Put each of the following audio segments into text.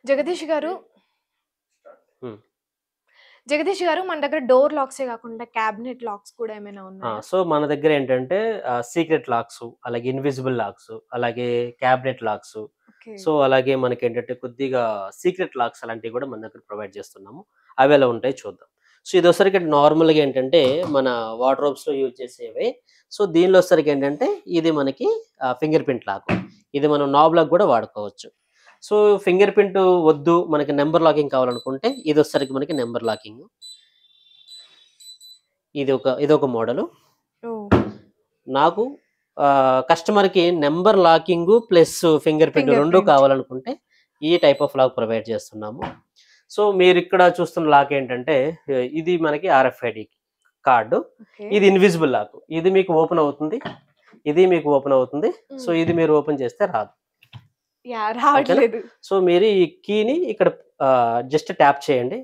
జగదీష్ గారు హ్మ్. జగదీష్ గారు మన దగ్గర డోర్ లాక్సే కాకుండా క్యాబినెట్ లాక్స్ కూడా ఏమైనా ఉన్నాయా? సో, మన దగ్గర ఏంటంటే సీక్రెట్ లాక్సు, అలాగే ఇన్విజిబుల్ లాక్సు, అలాగే క్యాబినెట్ లాక్సు. ఓకే. సో, అలాగే మనకేంటంటే కొద్దిగా సీక్రెట్ లాక్స్ అలాంటివి గూడా మన దగ్గర ప్రొవైడ్ చేస్తున్నాము. అవి ఎలా ఉంటాయో చూద్దాం. సో, ఇదొసరికి నార్మల్‌గా ఏంటంటే మన వార్డ్‌రోబ్స్‌లో యూజ్ చేసేవే. సో, దీనిలో వచ్చేసరికేంటంటే ఇది మనకి ఫింగర్ ప్రింట్ లాకు. ఇది మనం నాబ్ లాగా గూడా వాడుకోవచ్చు. సో, ఫింగర్ ప్రింట్ వద్దు మనకి నంబర్ లాకింగ్ కావాలనుకుంటే ఇదొచ్చేసరికి మనకి నంబర్ లాకింగు. ఇదొక మోడలు. ఓహ్! నాకు కస్టమర్‌కి number locking plus finger print finger 2 print. కావాలనుకుంటే ఈ టైప్ ఆఫ్ లాక్ ప్రొవైడ్ చేస్తున్నాము. సో, మీరిక్కడ చూస్తున్న లాక్ ఏంటంటే ఇది మనకి ఆర్ఎఫ్ఐడి కార్డు. ఓకే. ఇది ఇన్విజిబుల్ లాక్. ఇది మీకు ఓపెన్ అవుతుంది. ఇది మీకు ఓపెన్ అవుతుంది. సో, హ్మ్. ఇది మీరు ఓపెన్ చేస్తే రాదు. యాహ్! ఓకేనా? రావట్లేదు. సో, మీరు ఈ కీని ఇక్కడ జస్ట్ ట్యాప్ చేయండి.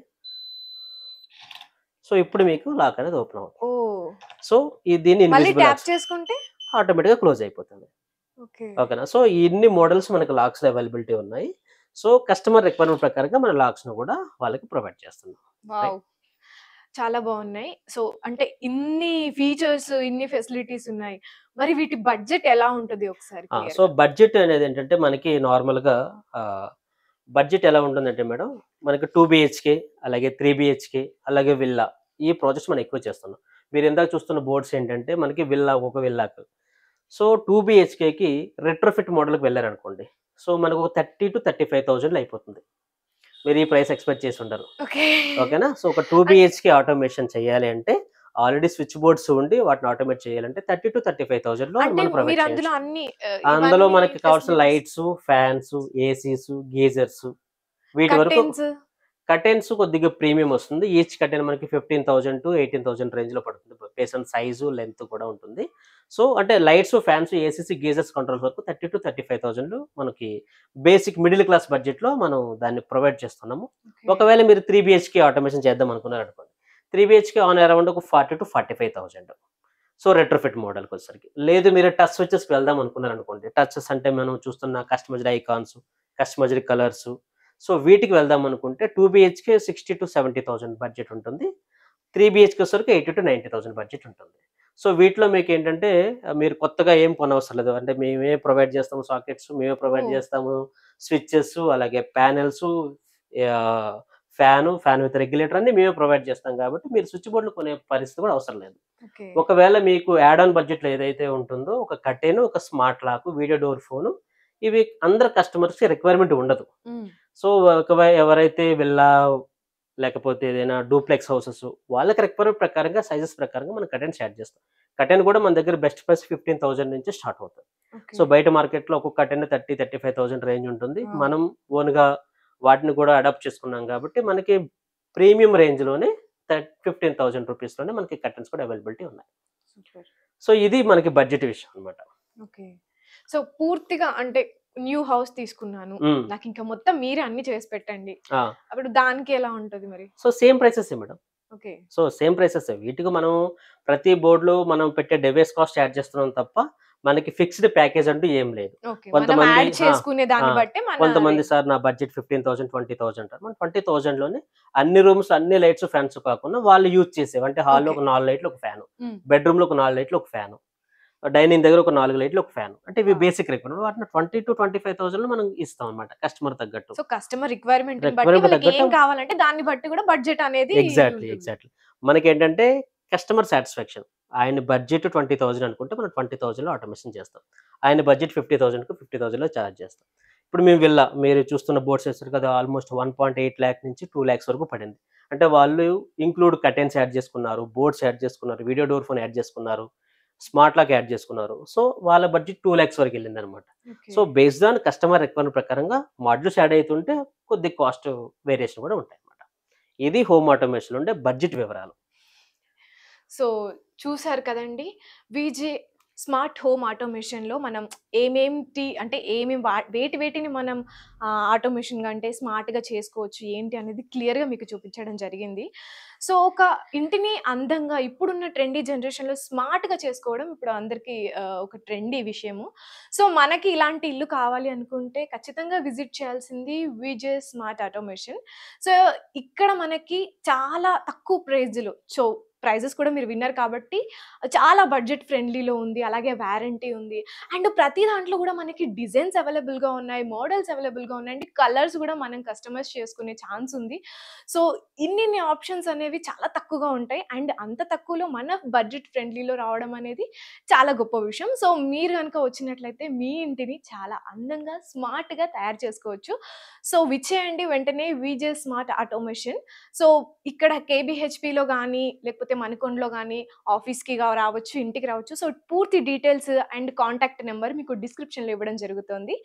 సో, ఇప్పుడు మీకు లాక్ అనేది ఓపెన్ అవుతుంది. ఓహ్! సో, దీన్ని మళ్ళీ ఇన్విజిబుల్ ట్యాప్ లాక్స్ చేసుకుంటే? ఆటోమేటిక్‌గా క్లోజ్ అయిపోతుంది. ఓకే. ఓకేనా. సో, ఇన్ని మోడల్స్ మనకు లాక్స్‌లో అవైలబిలిటీ ఉన్నాయి. సో, కస్టమర్ రిక్వైర్మెంట్ ప్రకారంగా మన లాక్స్‌ను గూడా వాళ్ళకి ప్రొవైడ్ చేస్తున్నాం. వావ్! రైట్. చాలా బావున్నాయి. సో, అంటే ఇన్ని ఫీచర్స్, ఇన్ని ఫెసిలిటీస్ ఉన్నాయి. మరి వీటి బడ్జెట్ ఎలా ఉంటది ఒకసారి సో, క్లియర్‌గా? బడ్జెట్ అనేదేంటంటే మనకి నార్మల్‌గా ఆహ్, బడ్జెట్ ఎలా ఉంటుందంటే మేడం, మనకి 2 బీహెచ్‌కే, అలాగే 3 బీహెచ్‌కే, అలాగే విల్లా ఈ ప్రాజెక్ట్స్ మనం ఎక్కువ చేస్తున్నాం. మీరిందాక చూస్తున్న బోర్డ్స్ ఏంటంటే మనకి విల్లా ఒక విల్లాకు. సో, 2 బీహెచ్‌కేకి రెట్రోఫిట్ మోడల్‌కి వెళ్లారనుకోండి. సో, మనకు ఒక 30,000-35,000లో అయిపోతుంది. మీరు ఈ ప్రైస్ ఎక్స్‌పెక్ట్ చేసుండరు. ఓకే. ఓకేనా. సో, ఒక 2 అన్ బీహెచ్‌కే ఆటోమేషన్ చేయాలి అంటే ఆల్రెడీ స్విచ్ బోర్డ్స్ ఉండి వాటిని ఆటోమేట్ చేయాలంటే 30,000-35,000లో అంటే మనం ప్రొవైడ్ మీరందులో చేయొచ్చు. అన్ని అందులో ఇవన్నీ మనకి కావాల్సిన ఫెసిలిటీస్ లైట్సు, ఫ్యాన్సు, ఏసీసు, గీజర్సు వీటి వరకు కర్టెన్స్ కర్టెన్స్ కొద్దిగా ప్రీమియం వస్తుంది. ఈచ్ కర్టెన్ మనకి 15,000-18,000 రేంజ్‌లో పడుతుంది. బేస్ ఆన్ సైజు, లెంత్ కూడా ఉంటుంది. సో, అంటే lights, fans, ACs, geysers controls వరకు 30,000-35,000 మనకి బేసిక్ మిడిల్ క్లాస్ బడ్జెట్‌లో మనం దాన్ని ప్రొవైడ్ చేస్తున్నాము. ఓకే. ఒకవేళ మీరు 3 బీహెచ్‌కే ఆటోమేషన్ చేద్దాం అనుకున్నారనుకోండి. 3 బీహెచ్‌కే ఆన్ అరౌండ్ ఒక 40,000-45,000. సో, రెట్రోఫిట్ మోడల్‌కొచ్చేసరికి. లేదు మీరు టచ్ స్విచెస్‌కి వెళ్దాం అనుకున్నారనుకోండి. టచెస్ అంటే మనం చూస్తున్న customised icons, customised colours. So, వీటికి వెళ్దాం అనుకుంటే 2 బీహెచ్‌కే 60,000-70,000 బడ్జెట్ ఉంటుంది. 3 బీహెచ్‌కే వచ్చేసరికి 80,000-90,000 బడ్జెట్ ఉంటుంది. సో, వీటిలో మీకేంటంటే మీరు కొత్తగా ఏం కొనవసరం లేదు. అంటే మేమే ప్రొవైడ్ చేస్తాము సాకెట్స్, మేమే ప్రొవైడ్ ఓహ్! చేస్తాము స్విచెస్, అలాగే ప్యానెల్సు, ఆహ్, ఫ్యాన్ విత్ రెగ్యులేటర్ అన్నీ మేమే ప్రొవైడ్ చేస్తాం కాబట్టి మీరు స్విచ్ బోర్డ్‌లు కొనే పరిస్థితి కూడా అవసరం లేదు. ఓకే. ఒకవేళ మీకు యాడ్ ఆన్ బడ్జెట్‌లో ఏదైతే ఉంటుందో ఒక కర్టెన్, ఒక smart lock, video door phone ఇవి అందరు కస్టమర్స్‌కి రిక్వైర్మెంట్ ఉండదు. హ్మ్. సో, ఎవరైతే విల్లా లేకపోతే ఏదైనా డూప్లెక్స్ హౌసెస్ వాళ్ళకి రిక్వైర్మెంట్ ప్రకారంగా సైజెస్ ప్రకారంగా మనం కర్టెన్స్ యాడ్ చేస్తాం. కర్టెన్ కూడా మన దగ్గర బెస్ట్ ప్రైస్ 15,000 నుంచి స్టార్ట్ అవుతది. So, okay. బయట మార్కెట్‌లో ఒక్కొక్క కర్టెన్ 30,000-35,000 రేంజ్ ఉంటుంది. వావ్! మనం ఓన్‌గా వాటిని కూడా అడాప్ట్ చేసుకున్నాం కాబట్టి మనకి ప్రీమియం రేంజ్‌లోనే 15,000 రూపీస్‌లోనే మనకి కర్టెన్స్ కూడా అవైలబిలిటీ ఉన్నాయి. సూపర్. సో, ఇది మనకి బడ్జెట్ విషయం అన్నమాట. ఓకే. సో, పూర్తిగా అంటే న్యూ హౌస్ తీసుకున్నాను. హ్మ్. నాకింక మొత్తం మీరే అన్నీ చేసి పెట్టండి. ఆ! అప్పుడు దానికి ఎలా ఉంటది మరి? సో, సేమ్ ప్రైసెసే మేడం. ఓకే. సో, సేమ్ ప్రైసెసే. వీటికి మనం ప్రతి బోర్డ్‌లో మనం పెట్టే డివైస్ కాస్ట్ యాడ్ చేస్తున్నాం తప్ప, మనకి ఫిక్స్‌డ్ ప్యాకేజ్ అంటూ ఏం లేదు. ఓకే. మనం కొంతమంది యాడ్ ఆ! చేసుకునే ఆ! దాన్ని బట్టే మన కొంతమంది రేంజ్. సార్ నా బడ్జెట్ 15,000, 20,000 అంటారు. మనం 20,000లోనే అన్ని రూమ్స్, అన్ని లైట్స్, ఫ్యాన్స్ కాకుండా వాళ్ళు యూజ్ చేసేవి. అంటే హాల్‌లో ఓకే. ఒక 4 లైట్లు, ఒక ఫ్యాను. హ్మ్. బెడ్‌రూమ్‌లో ఒక 4 లైట్లు, ఒక ఫ్యాను. డైనింగ్ దగ్గర ఒక 4 లైట్లు, ఒక ఫ్యాను. అంటే ఇవి వావ్! Basic requirement. వాటిని 20,000-25,000లో మనం ఇస్తాం అన్నమాట కస్టమర్ తగ్గట్టు. సో, కస్టమర్ రిక్వైర్మెంట్‌ని బట్టి రిక్వైర్మెంట్ తగ్గట్టు వాళ్ళకేం కావాలంటే దాన్ని బట్టి కూడా బడ్జెట్ అనేది ఉంటుంది. ఎగ్జాక్ట్‌లీ. మనకేంటంటే కస్టమర్ సాటిస్ఫాక్షన్. ఆయన బడ్జెట్ 20,000 అనుకుంటే మనం 20,000లో ఆటోమేషన్ చేస్తాం. ఆయన బడ్జెట్ 50,000కి 50,000లో చార్జ్ చేస్తాం. ఇప్పుడు మేము విల్లా మీరు చూస్తున్న బోర్డ్స్ చేస్తారు కదా! ఆల్‌మోస్ట్ 1.8 లాక్ నుంచి 2 లాక్స్ వరకు పడింది. అంటే వాళ్ళు ఇంక్లూడ్ కర్టెన్స్ యాడ్ చేసుకున్నారు, బోర్డ్స్ యాడ్ చేసుకున్నారు, వీడియో డోర్ ఫోన్ యాడ్ చేసుకున్నారు, స్మార్ట్ లాక్ యాడ్ చేసుకున్నారు. సో, వాళ్ళ బడ్జెట్ 2 లాక్స్ వరకెళ్ళిందనమాట. Okay. So, based on customer requirement ప్రకారంగా మాడ్యూల్స్ యాడ్ అయితుంటే కొద్దిగా కాస్ట్ వేరియేషన్ కూడా ఉంటాయన్నమాట. ఇది హోమ్ ఆటోమేషన్‌లో ఉండే బడ్జెట్ వివరాలు. సో, చూసారు కదండీ! వీజే స్మార్ట్ హోమ్ ఆటోమేషన్‌లో మనం ఏమేంటి అంటే వేటిని మనం ఆటోమేషన్‌గా అంటే స్మార్ట్‌గా చేసుకోవచ్చు ఏంటి అనేది క్లియర్‌గా మీకు చూపించడం జరిగింది. సో, ఒక ఇంటిని అందంగా ఇప్పుడున్న ట్రెండీ జనరేషన్‌లో స్మార్ట్‌గా చేసుకోవడం ఇప్పుడు అందరికీ ఒక ట్రెండీ విషయము. సో, మనకి ఇలాంటి ఇల్లు కావాలి అనుకుంటే ఖచ్చితంగా విజిట్ చేయాల్సింది విజే స్మార్ట్ ఆటోమేషన్. సో, ఇక్కడ మనకి చాలా తక్కువ ప్రైజ్‌లో ప్రైజెస్ కూడా మీరు విన్నారు కాబట్టి చాలా బడ్జెట్ ఫ్రెండ్లీలో ఉంది. అలాగే వారంటీ ఉంది. అండ్ ప్రతి దాంట్లో గూడా మనకి డిజైన్స్ అవైలబుల్‌గా ఉన్నాయి. మోడల్స్ అవైలబుల్‌గా ఉన్నాయి. అండ్ కలర్స్ గూడా మనం కస్టమైజ్ చేసుకునే ఛాన్స్ ఉంది. సో, ఇన్నిన్ని ఆప్షన్స్ అనేవి చాలా తక్కువగా ఉంటాయి. అండ్ అంత తక్కువలో మన బడ్జెట్ ఫ్రెండ్లీలో రావడం అనేది చాలా గొప్ప విషయం. సో, మీరు గనుక వచ్చినట్లయితే మీ ఇంటిని చాలా అందంగా, స్మార్ట్‌గా తయారు చేసుకోవచ్చు. సో, విచ్చేయండి వెంటనే విజే స్మార్ట్ ఆటోమేషన్. సో, ఇక్కడ కేబీహెచ్‌పిలో గానీ, లేకపోతే మణికొండలో గానీ ఆఫీస్‌కి రావచ్చు, ఇంటికి రావచ్చు. సో, పూర్తి డీటెయిల్స్ అండ్ కాంటాక్ట్ నంబర్ మీకు డిస్క్రిప్షన్‌లో ఇవ్వడం జరుగుతోంది.